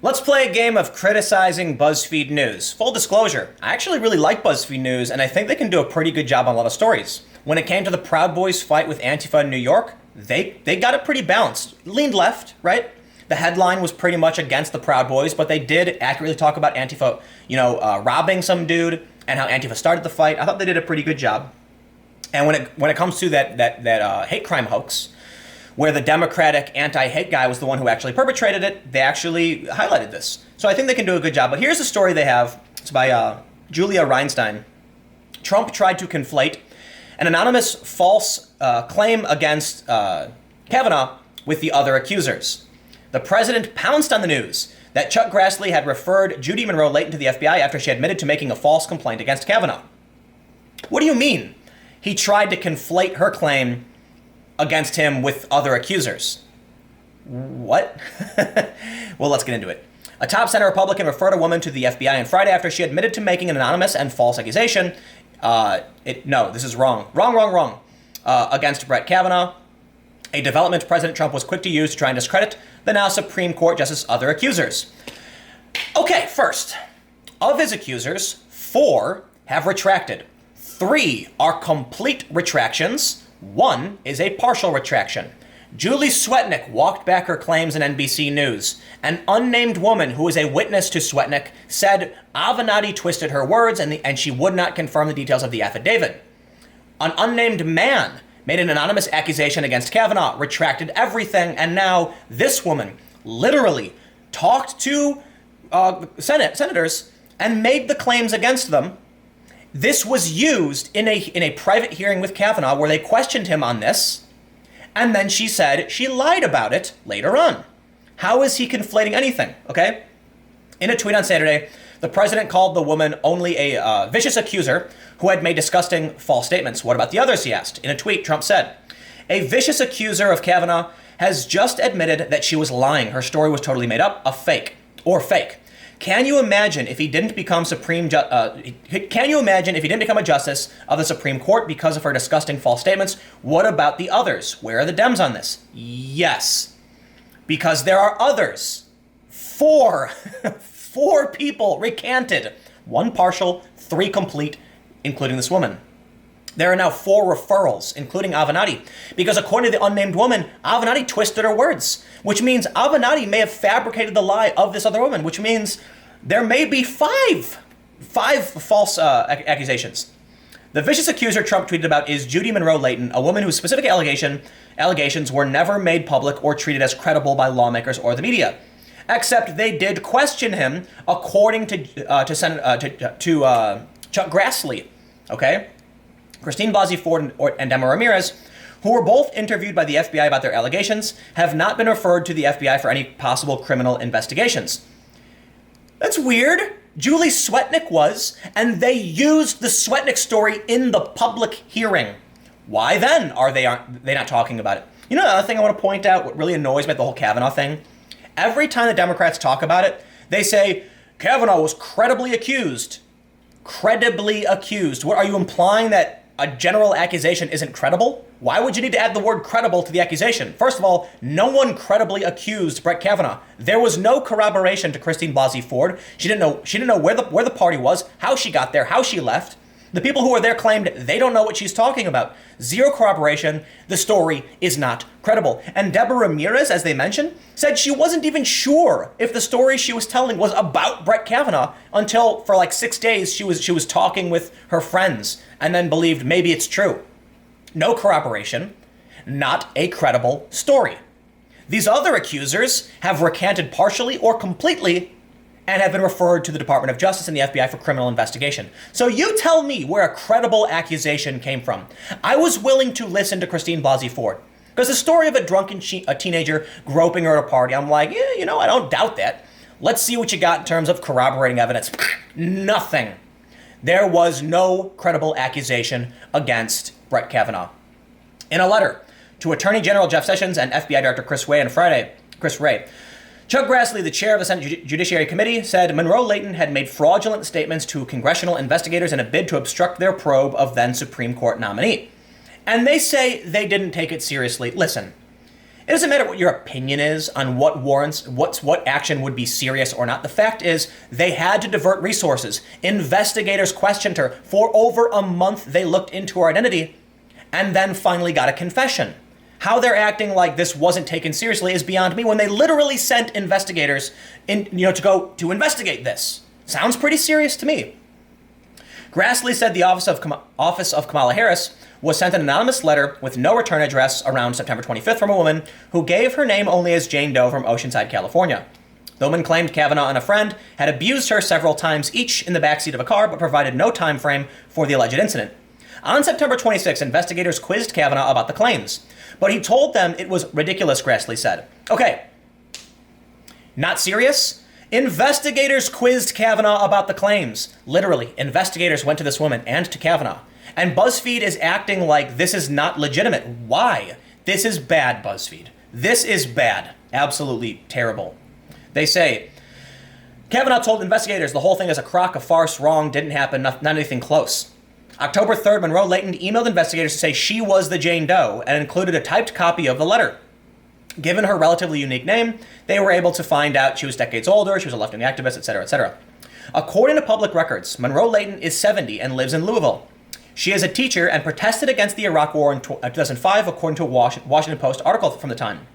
Let's play a game of criticizing BuzzFeed News. Full disclosure, I actually really like BuzzFeed News, and I think they can do a pretty good job on a lot of stories. When it came to the Proud Boys fight with Antifa in New York, they got it pretty balanced. Leaned left, right? The headline was pretty much against the Proud Boys, but they did accurately talk about Antifa, robbing some dude and how Antifa started the fight. I thought they did a pretty good job. And when it comes to that hate crime hoax, where the Democratic anti-hate guy was the one who actually perpetrated it, they actually highlighted this. So I think they can do a good job. But here's the story they have. It's by Julia Reinstein. Trump tried to conflate an anonymous false claim against Kavanaugh with the other accusers. The president pounced on the news that Chuck Grassley had referred Judy Monroe Layton to the FBI after she admitted to making a false complaint against Kavanaugh. What do you mean? He tried to conflate her claim against him with other accusers. What? Well, let's get into it. A top Senate Republican referred a woman to the FBI on Friday after she admitted to making an anonymous and false accusation. No, this is wrong. Wrong. Against Brett Kavanaugh, a development President Trump was quick to use to try and discredit the now Supreme Court Justice's other accusers. Okay, first, of his accusers, 4 have retracted. 3 are complete retractions. 1 is a partial retraction. Julie Swetnick walked back her claims in NBC News. An unnamed woman who is a witness to Swetnick said Avenatti twisted her words and she would not confirm the details of the affidavit. An unnamed man made an anonymous accusation against Kavanaugh, retracted everything, and now this woman literally talked to senators and made the claims against them. This was used in a private hearing with Kavanaugh where they questioned him on this, and then she said she lied about it later on. How is he conflating anything, okay? In a tweet on Saturday, the president called the woman only a vicious accuser who had made disgusting false statements. What about the others, he asked. In a tweet, Trump said, a vicious accuser of Kavanaugh has just admitted that she was lying. Her story was totally made up, fake. Can you imagine if he didn't become a justice of the Supreme Court because of her disgusting false statements? What about the others? Where are the Dems on this? Yes, because there are others. 4 people recanted. 1 partial, 3 complete, including this woman. There are now 4 referrals, including Avenatti, because according to the unnamed woman, Avenatti twisted her words, which means Avenatti may have fabricated the lie of this other woman, which means there may be 5 false accusations. The vicious accuser Trump tweeted about is Judy Monroe Layton, a woman whose specific allegations were never made public or treated as credible by lawmakers or the media. Except they did question him, according to Chuck Grassley, okay? Christine Blasey Ford and Emma Ramirez, who were both interviewed by the FBI about their allegations, have not been referred to the FBI for any possible criminal investigations. That's weird. Julie Swetnick was, and they used the Swetnick story in the public hearing. Why then are they not talking about it? You know, the other thing I want to point out, what really annoys me about the whole Kavanaugh thing? Every time the Democrats talk about it, they say, Kavanaugh was credibly accused. Credibly accused. What, are you implying that a general accusation isn't credible? Why would you need to add the word credible to the accusation? First of all, no one credibly accused Brett Kavanaugh. There was no corroboration to Christine Blasey Ford. She didn't know where the party was, how she got there, how she left. The people who were there claimed they don't know what she's talking about. 0 corroboration. The story is not credible. And Deborah Ramirez, as they mentioned, said she wasn't even sure if the story she was telling was about Brett Kavanaugh until for like 6 days she was talking with her friends and then believed maybe it's true. No corroboration. Not a credible story. These other accusers have recanted partially or completely and have been referred to the Department of Justice and the FBI for criminal investigation. So you tell me where a credible accusation came from. I was willing to listen to Christine Blasey Ford, because the story of a drunken teenager groping her at a party, I'm like, yeah, I don't doubt that. Let's see what you got in terms of corroborating evidence. Nothing. There was no credible accusation against Brett Kavanaugh. In a letter to Attorney General Jeff Sessions and FBI Director Chris Wray on Friday, Chuck Grassley, the chair of the Senate Judiciary Committee, said Monroe Layton had made fraudulent statements to congressional investigators in a bid to obstruct their probe of then Supreme Court nominee. And they say they didn't take it seriously. Listen, It doesn't matter what your opinion is on what warrants, what action would be serious or not. The fact is, they had to divert resources. Investigators questioned her. For over a month, they looked into her identity and then finally got a confession. How they're acting like this wasn't taken seriously is beyond me when they literally sent investigators to go to investigate this. Sounds pretty serious to me. Grassley said the office of Kamala Harris was sent an anonymous letter with no return address around September 25th from a woman who gave her name only as Jane Doe from Oceanside, California. The woman claimed Kavanaugh and a friend had abused her several times each in the backseat of a car, but provided no time frame for the alleged incident. On September 26, investigators quizzed Kavanaugh about the claims, but he told them it was ridiculous, Grassley said. Okay, not serious? Investigators quizzed Kavanaugh about the claims. Literally, investigators went to this woman and to Kavanaugh. And BuzzFeed is acting like this is not legitimate. Why? This is bad, BuzzFeed. This is bad. Absolutely terrible. They say, Kavanaugh told investigators the whole thing is a crock, a farce, wrong, didn't happen, not anything close. October 3rd, Monroe Leighton emailed investigators to say she was the Jane Doe and included a typed copy of the letter. Given her relatively unique name, they were able to find out she was decades older, she was a left-wing activist, etc., etc. According to public records, Monroe Leighton is 70 and lives in Louisville. She is a teacher and protested against the Iraq War in 2005, according to a Washington Post article from the time.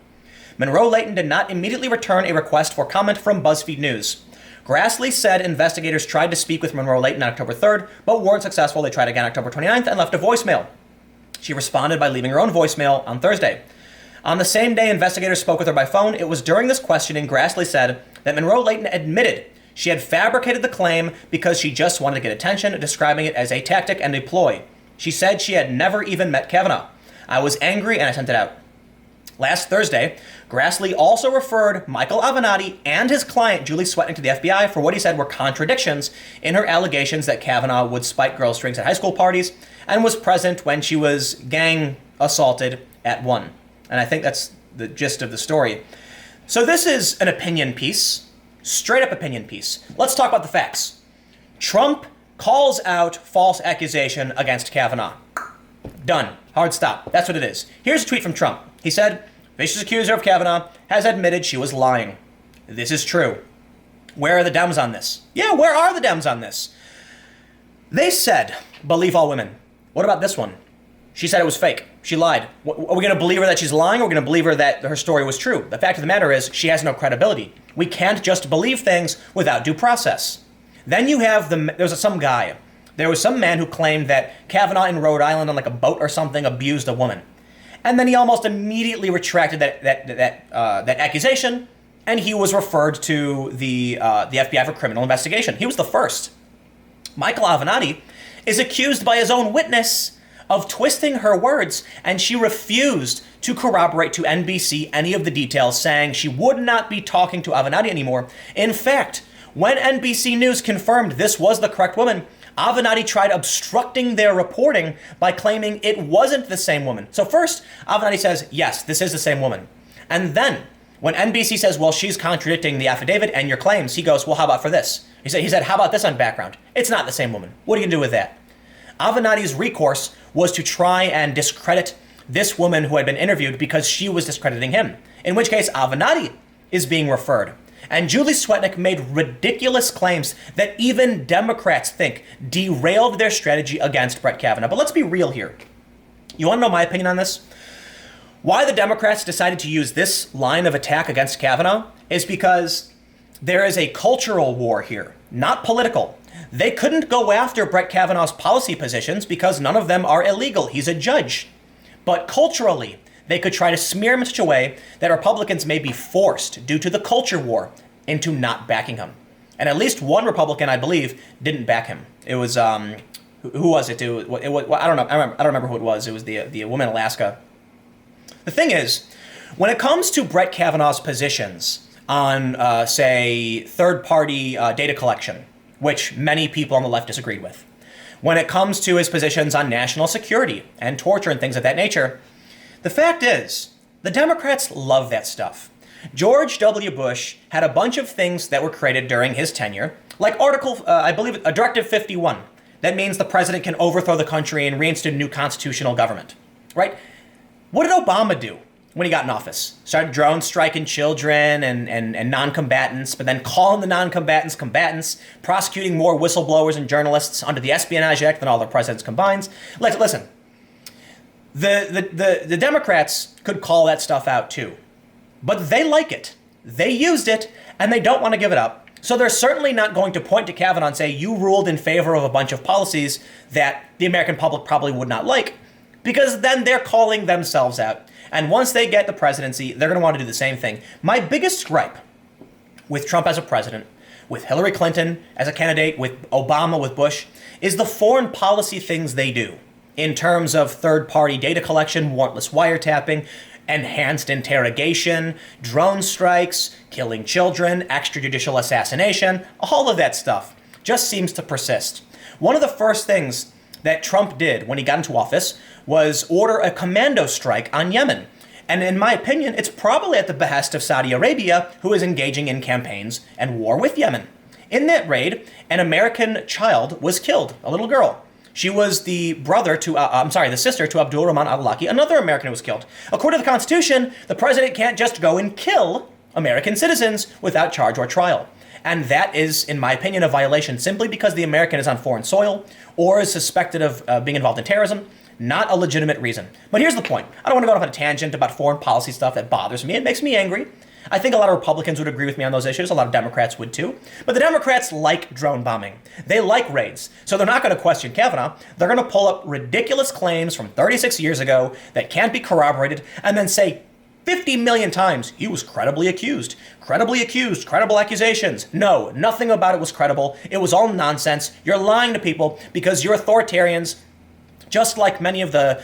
Monroe Leighton did not immediately return a request for comment from BuzzFeed News. Grassley said investigators tried to speak with Monroe Leighton on October 3rd, but weren't successful. They tried again October 29th and left a voicemail. She responded by leaving her own voicemail on Thursday. On the same day investigators spoke with her by phone, it was during this questioning Grassley said that Monroe Leighton admitted she had fabricated the claim because she just wanted to get attention, describing it as a tactic and a ploy. She said she had never even met Kavanaugh. I was angry and I sent it out. Last Thursday, Grassley also referred Michael Avenatti and his client Julie Swetnick to the FBI for what he said were contradictions in her allegations that Kavanaugh would spike girls' drinks at high school parties and was present when she was gang assaulted at one. And I think that's the gist of the story. So this is an opinion piece, straight up opinion piece. Let's talk about the facts. Trump calls out false accusation against Kavanaugh. Done. Hard stop. That's what it is. Here's a tweet from Trump. He said, vicious accuser of Kavanaugh has admitted she was lying. This is true. Where are the Dems on this? Yeah, where are the Dems on this? They said, believe all women. What about this one? She said it was fake. She lied. Are we going to believe her that she's lying, or are we going to believe her that her story was true? The fact of the matter is, she has no credibility. We can't just believe things without due process. Then you have there was some man who claimed that Kavanaugh in Rhode Island on like a boat or something abused a woman. And then he almost immediately retracted that accusation, and he was referred to the FBI for criminal investigation. He was the first. Michael Avenatti is accused by his own witness of twisting her words, and she refused to corroborate to NBC any of the details, saying she would not be talking to Avenatti anymore. In fact, when NBC News confirmed this was the correct woman, Avenatti tried obstructing their reporting by claiming it wasn't the same woman. So first, Avenatti says, yes, this is the same woman. And then, when NBC says, well, she's contradicting the affidavit and your claims, he goes, well, how about for this? He said, how about this on background? It's not the same woman. What are you going to do with that? Avenatti's recourse was to try and discredit this woman who had been interviewed because she was discrediting him, in which case Avenatti is being referred. And Julie Swetnick made ridiculous claims that even Democrats think derailed their strategy against Brett Kavanaugh. But let's be real here. You want to know my opinion on this? Why the Democrats decided to use this line of attack against Kavanaugh is because there is a cultural war here, not political. They couldn't go after Brett Kavanaugh's policy positions because none of them are illegal. He's a judge. But culturally, they could try to smear him in such a way that Republicans may be forced, due to the culture war, into not backing him. And at least one Republican, I believe, didn't back him. It was, who was it? It was I don't know. I don't remember who it was. It was the woman in Alaska. The thing is, when it comes to Brett Kavanaugh's positions on, say, third-party data collection, which many people on the left disagreed with, when it comes to his positions on national security and torture and things of that nature, the fact is, the Democrats love that stuff. George W. Bush had a bunch of things that were created during his tenure, like I believe, Directive 51. That means the president can overthrow the country and reinstate a new constitutional government, right? What did Obama do? when he got in office. Started drone striking children and non-combatants, but then calling the non-combatants combatants, prosecuting more whistleblowers and journalists under the Espionage Act than all the presidents combined. Listen, the Democrats could call that stuff out too, but they like it. They used it, and they don't want to give it up. So they're certainly not going to point to Kavanaugh and say, you ruled in favor of a bunch of policies that the American public probably would not like, because then they're calling themselves out. And once they get the presidency, they're going to want to do the same thing. My biggest gripe with Trump as a president, with Hillary Clinton as a candidate, with Obama, with Bush, is the foreign policy things they do in terms of third-party data collection, warrantless wiretapping, enhanced interrogation, drone strikes, killing children, extrajudicial assassination, all of that stuff just seems to persist. One of the first things that Trump did when he got into office was order a commando strike on Yemen. And in my opinion, it's probably at the behest of Saudi Arabia, who is engaging in campaigns and war with Yemen. In that raid, an American child was killed, a little girl. She was the sister to Abdul Rahman al-Awlaki, another American who was killed. According to the Constitution, the president can't just go and kill American citizens without charge or trial. And that is, in my opinion, a violation simply because the American is on foreign soil or is suspected of being involved in terrorism, not a legitimate reason. But here's the point. I don't want to go off on a tangent about foreign policy stuff that bothers me. It makes me angry. I think a lot of Republicans would agree with me on those issues. A lot of Democrats would too. But the Democrats like drone bombing. They like raids. So they're not going to question Kavanaugh. They're going to pull up ridiculous claims from 36 years ago that can't be corroborated and then say 50 million times he was credibly accused, credible accusations. No, nothing about it was credible. It was all nonsense. You're lying to people because you're authoritarians. Just like many of the,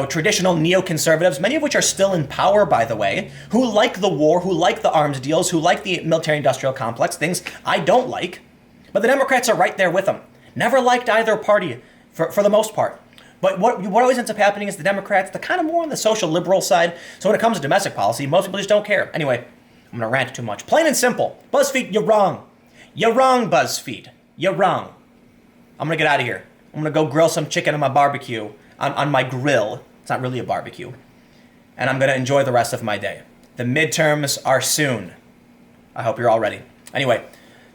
traditional neoconservatives, many of which are still in power, by the way, who like the war, who like the arms deals, who like the military-industrial complex, things I don't like. But the Democrats are right there with them. Never liked either party, for the most part. But what always ends up happening is the Democrats, they're kind of more on the social liberal side. So when it comes to domestic policy, most people just don't care. Anyway, I'm going to rant too much. Plain and simple. BuzzFeed, you're wrong. You're wrong, BuzzFeed. You're wrong. I'm going to get out of here. I'm going to go grill some chicken on my barbecue, on my grill. It's not really a barbecue. And I'm going to enjoy the rest of my day. The midterms are soon. I hope you're all ready. Anyway,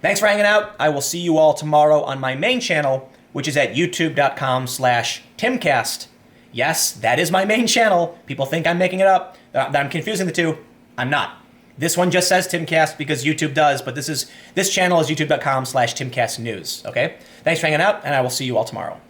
thanks for hanging out. I will see you all tomorrow on my main channel, which is at youtube.com/Timcast. Yes, that is my main channel. People think I'm making it up, that I'm confusing the two. I'm not. This one just says Timcast because YouTube does, but this channel is youtube.com/TimcastNews, okay? Thanks for hanging out, and I will see you all tomorrow.